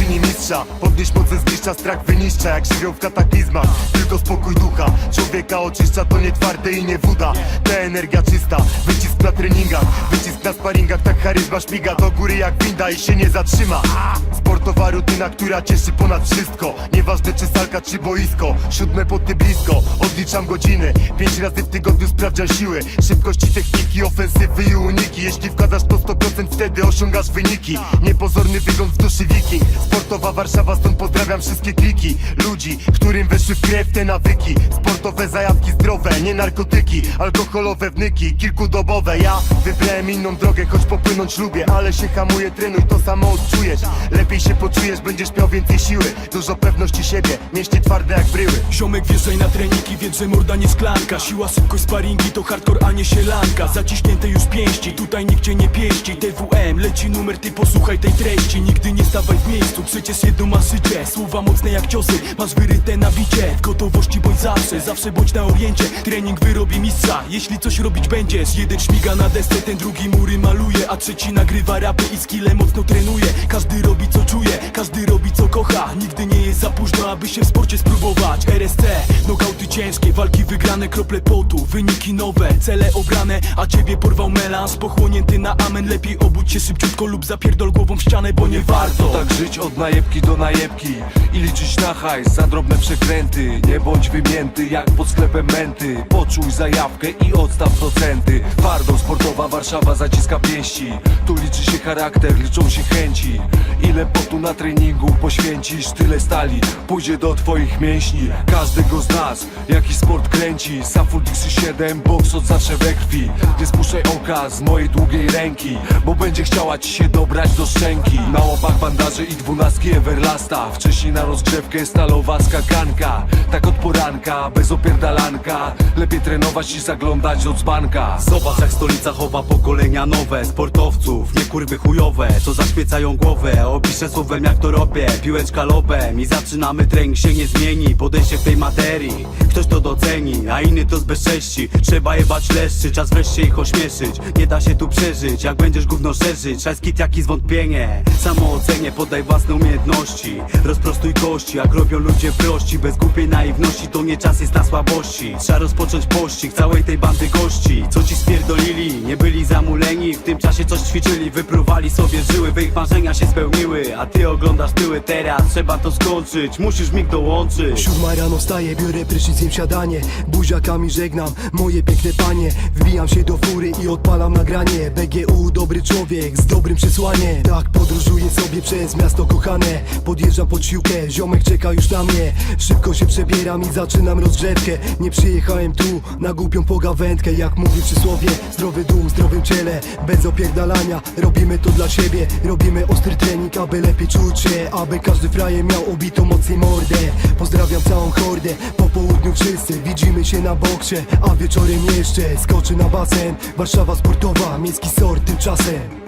czyni mistrza. Podnieś moce zniszcza, strach wyniszcza jak żywioł w kataklizmach. Tylko spokój ducha, człowieka oczyszcza, to nie twarde i nie woda. Ta energia czysta, wycisk na treningach, wycisk na sparingach. Tak charyzma szpiga do góry jak winda i się nie zatrzyma. Sportowa rutyna, która cieszy ponad wszystko. Nieważne czy salka czy boisko, 7 poty blisko. Odliczam godziny, 5 razy w tygodniu sprawdzam siły, szybkości, techniki, ofensywy i uniki. Jeśli wkładasz to 100%, wtedy osiągasz wyniki. Niepozorny wygląd w duszy wiking. Sportowa Warszawa, stąd pozdrawiam wszystkie kliki ludzi, którym weszły w krew te nawyki. Sportowe zajawki zdrowe, nie narkotyki, alkoholowe wnyki, kilkudobowe. Ja wybrałem inną drogę, choć popłynąć lubię, ale się hamuję, trenuj, to samo odczujesz. Lepiej się poczujesz, będziesz miał więcej siły, dużo pewności siebie, mięśnie twarde jak bryły. Ziomek, wjeżdżaj na treningi, wiedz, że morda nie szklanka. Siła, szybkość, sparingi to hardcore, a nie sielanka. Zaciśnięte już pięści, tutaj nikt cię nie pieści. TWM, leci numer, ty posłuchaj tej treści. Nigdy nie stawaj w miejscu, przecież jedno masz życie. Słowa mocne jak ciosy, masz wyryte na bicie. W gotowości bądź zawsze bądź na oriencie. Trening wyrobi mistrza, jeśli coś robić będziesz. Jeden śmiga na desce, ten drugi mury maluje, a trzeci nagrywa rapy i skille mocno trenuje. Każdy robi co czuje, każdy robi co kocha. Nigdy nie jest za późno, aby się w sporcie spróbować. RSC, nokauty ciężkie, walki wygrane, krople potu, wyniki nowe, cele obrane, a ciebie porwał melanż, pochłonięty na amen. Lepiej obudź się szybciutko lub zapierdol głową w ścianę, bo nie warto. Tak żyć od najebki do najebki i liczyć na hajs za drobne przekręty. Nie bądź wymięty jak pod sklepem menty. Poczuj zajawkę i odstaw procenty. Twardo sportowa Warszawa zaciska pięści. Tu liczy się charakter, liczą się chęci. Ile potu na treningu poświęcisz, tyle stali pójdzie do twoich mięśni. Każdego z nas jakiś sport kręci. Saful Dixie 7, boks od zawsze we krwi. Nie spuszczaj oka z mojej długiej ręki, bo będzie chciała ci się dobrać do szczęki. Na łapach bandaże i 12 Everlasta. Wcześniej na rozgrzewkę stalowa skakanka. Tak od poranka, bez opierdalanka. Lepiej trenować i zaglądać od dzbanka. Zobacz jak stolica chowa pokolenia nowe sportowców, nie kurwy chujowe, co zaśmiecają głowę. Opiszę słowem jak to robię, piłeczka lobem. I zaczynamy, trening się nie zmieni, podejście w tej materii. Ktoś to doceni, a inny to zbezcześci. Trzeba jebać leszczy, czas wreszcie ich ośmieszyć. Nie da się tu przeżyć, jak będziesz gówno szerzyć. Szajskit jak i zwątpienie, samoocenie, podaj własne umiejętności. Rozprostuj kości, jak robią ludzie prości. Bez głupiej naiwności, to nie czas jest na słabości. Trzeba rozpocząć pościg całej tej bandy gości, co ci spierdolili, nie byli zamuleni. W tym czasie coś ćwiczyli, wypruwali sobie żyły, by ich marzenia się spełniły. A ty oglądasz tyły teraz, trzeba to skończyć, musisz mig dołączyć. 7 rano wstaję, biorę prysznic, jem siadanie. Buziakami żegnam moje piękne panie. Wbijam się do fury i odpalam nagranie. BGU, dobry człowiek z dobrym przesłaniem. Tak podróżuję sobie przez miasto kochane. Podjeżdżam pod siłkę, ziomek czeka już na mnie. Szybko się przebieram i zaczynam rozgrzewkę. Nie przyjechałem tu na głupią pogawędkę. Jak mówi przysłowie, zdrowy duch w zdrowym ciele. Bez opierdalania, robimy to dla siebie. Robimy ostry trening, aby lepiej czuć się. Aby każdy frajer miał obitą mocniej mordę. Pozdrawiam całą hordę, po południu wszyscy widzimy się na boksie. A wieczorem jeszcze skoczy na basen. Warszawa sportowa, miejski sort tymczasem.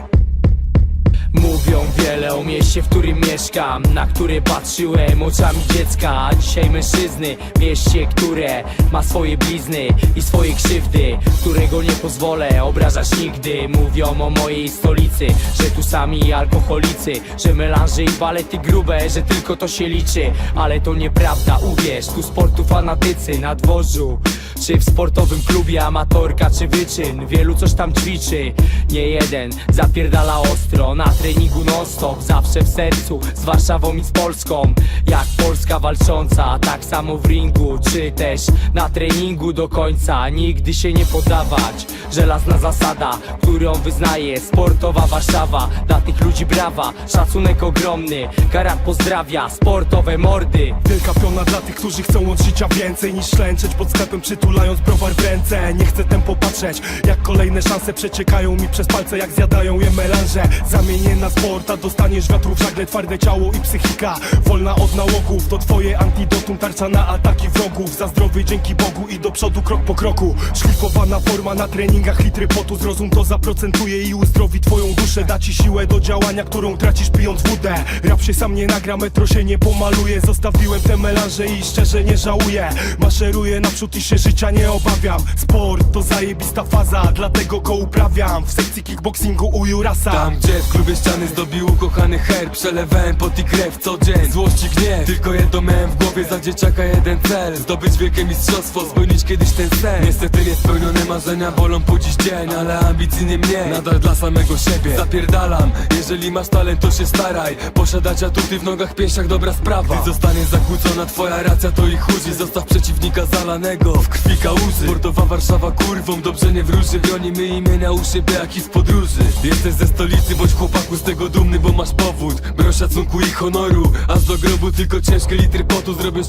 Mówią wiele o mieście, w którym mieszkam, na które patrzyłem oczami dziecka. A dzisiaj mężczyzny w mieście, które ma swoje blizny i swoje krzywdy, którego nie pozwolę obrażać nigdy. Mówią o mojej stolicy, że tu sami alkoholicy, że melanże i balety grube, że tylko to się liczy. Ale to nieprawda, uwierz, tu sportu fanatycy na dworzu, czy w sportowym klubie amatorka czy wyczyn. Wielu coś tam ćwiczy, nie jeden zapierdala ostro. Na treningu non stop, zawsze w sercu, z Warszawą i z Polską. Jak Polska walcząca, tak samo w ringu, czy też na treningu do końca. Nigdy się nie poddawać, żelazna zasada, którą wyznaje sportowa Warszawa. Dla tych ludzi brawa, szacunek ogromny. Karat pozdrawia, sportowe mordy. Wielka piona dla tych, którzy chcą od życia więcej niż ślęczeć pod sklepem, przytulając browar w ręce. Nie chcę tem popatrzeć, jak kolejne szanse przeciekają mi przez palce, jak zjadają je melanże. Zamienię na sport, a dostaniesz wiatru w żagle. Twarde ciało i psychika, wolna od nałogów. To twoje antidotum, tarcza na ataki wrogów. Za zdrowy dzięki Bogu i do przodu krok po kroku. Szlifowana forma na treningach, litry potu. Zrozum to, zaprocentuje i uzdrowi twoją duszę. Da ci siłę do działania, którą tracisz pijąc wódę. Rap się sam nie nagra, metro się nie pomaluje. Zostawiłem te melanże i szczerze nie żałuję. Maszeruję naprzód i się życia nie obawiam. Sport to zajebista faza, dlatego go uprawiam. W sekcji kickboxingu u Jurasa. Tam gdzie w klubie ściany zdobiły zrobił ukochany herb. Przelewałem pot i krew co dzień, złość i gniew. Tylko jedno miałem w głowie, za dzieciaka jeden cel: zdobyć wielkie mistrzostwo, spełnić kiedyś ten sen. Niestety niespełnione marzenia bolą po dziś dzień, ale ambicji nie mniej, nadal dla samego siebie zapierdalam. Jeżeli masz talent, to się staraj. Posiadać atuty w nogach, pięściach, dobra sprawa. Gdy zostanie zakłócona twoja racja, to ich użyj. Zostaw przeciwnika zalanego, w krwi kałuży. Sportowa Warszawa kurwą dobrze nie wróży. Bronimy imienia u siebie jak i w podróży. Jesteś ze stolicy, bądź chłopaku z tego dumny, bo masz powód. Broń szacunku i honoru, aż do grobu tylko ciężkie litry potu zrobią z ciebie